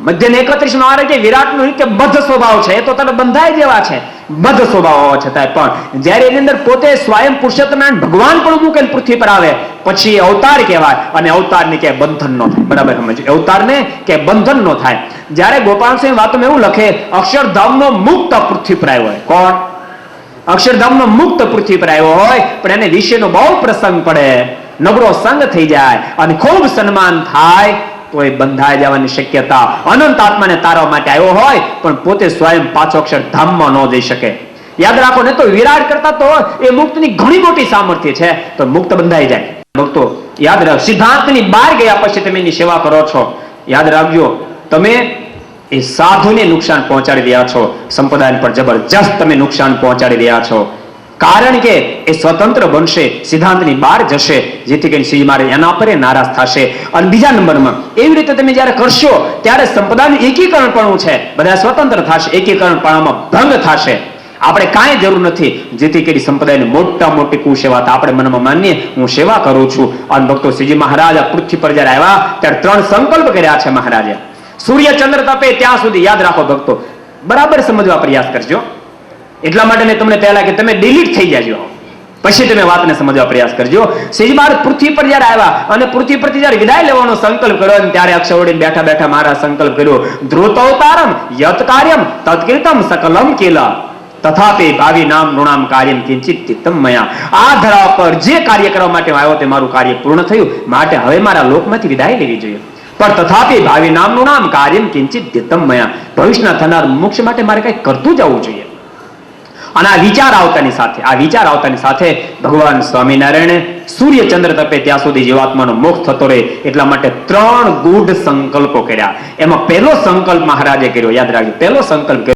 મધ્ય 31 માં આવે કે વિરાટ નો રીતે બદ્ધ સ્વભાવ છે, એ તો તને બંધાઈ જેવા છે. બધ સ્વભાવ હોવા છતાંય પણ જ્યારે એની અંદર પોતે સ્વયં પુરુષોત્તમ ભગવાન પણ મૂકેલ પૃથ્વી પર આવે પછી એ અવતાર કહેવાય અને અવતારને ક્યાંય બંધન ન થાય. બરાબર સમજો, અવતારને ક્યાંય બંધન ન થાય. જ્યારે ગોપાલ સ્વામી વાતોમાં એવું લખે અક્ષરધામનો મુક્ત પૃથ્વી પર આવ્યો હોય. કોણ? અક્ષરધામનો મુક્ત પૃથ્વી પર આવ્યો હોય પણ એને વિશેનો બહુ પ્રસંગ પડે, નબળો સંગ થઈ જાય અને ખૂબ સન્માન થાય તો એ બંધાઈ જવાની શક્યતા. અનંત આત્માને તારવા માટે આવ્યો હોય પણ પોતે સ્વયં પાછો અક્ષરધામમાં ન જઈ શકે. યાદ રાખો ને તો વિરાટ કરતા તો એ મુક્તની ઘણી મોટી સામર્થ્ય છે તો મુક્ત બંધાઈ જાય. ભક્તો યાદ રાખ, સિદ્ધાંતની બહાર ગયા પછી તમે એની સેવા કરો છો, યાદ રાખજો તમે એ સાધુને નુકસાન પહોંચાડી રહ્યા છો, સંપ્રદાય પર જબરજસ્ત તમે નુકસાન પહોંચાડી રહ્યા છો. કારણ કે એ સ્વતંત્ર બનશે, સિદ્ધાંતની બહાર જશે, જેથી કરીને શ્રી મહારાજ એના પર નારાજ થશે. અને બીજા નંબરમાં એવી રીતે તમે જયારે કરશો ત્યારે સંપ્રદાયનું એકીકરણ પણ છે, બધા સ્વતંત્ર થશે, એકીકરણ પણ ભંગ થશે. આપણે કાંઈ જરૂર નથી જેથી કરી સંપ્રદાયની મોટા મોટી કુસેવા આપણે મનમાં માનીએ હું સેવા કરું છું. અને ભક્તો શ્રીજી મહારાજ પૃથ્વી પર જયારે આવ્યા ત્યારે 3 સંકલ્પ કર્યા છે મહારાજે. સૂર્ય ચંદ્ર તપે ત્યાં સુધી યાદ રાખો ભક્તો, બરાબર સમજવા પ્રયાસ કરજો. એટલા માટે મેં તમને પહેલા કે તમે ડિલીટ થઈ જાજો, પછી તમે વાતને સમજવા પ્રયાસ કરજો. શ્રીજી મહારાજ પૃથ્વી પર જયારે આવ્યા અને પૃથ્વી પરથી જયારે વિદાય લેવાનો સંકલ્પ કર્યો અને ત્યારે અક્ષરવડી બેઠા બેઠા મારા સંકલ્પ કર્યો ધ્રુતોતારમ યત કાર્યમ તત્કૃતમ સકલમ કેલા તથાપી ભાવિ નામ નૃણામ કાર્યમ કિંચિત ચિત્તમ મયા. આ ધરા પર જે કાર્ય કરવા માટે આવ્યો તે મારું કાર્ય પૂર્ણ થયું, માટે હવે મારા લોકમાંથી વિદાય લેવી જોઈએ. પણ તથાપી ભાવિ નામ નૃણામ કાર્યમ કિંચિત ચિત્તમ મયા. ભવિષ્યના થનાર મોક્ષ માટે મારે કંઈક કરતું જવું જોઈએ. અને આ વિચાર આવતાની સાથે ભગવાન સ્વામિનારાયણે સૂર્ય ચંદ્ર તપે ત્યાં સુધી જીવાત્માનો મોક્ષ થતો રહે એટલા માટે 3 ગૂઢ સંકલ્પો કર્યા. એમાં પહેલો સંકલ્પ મહારાજે કર્યો, યાદ રાખજો, પહેલો સંકલ્પ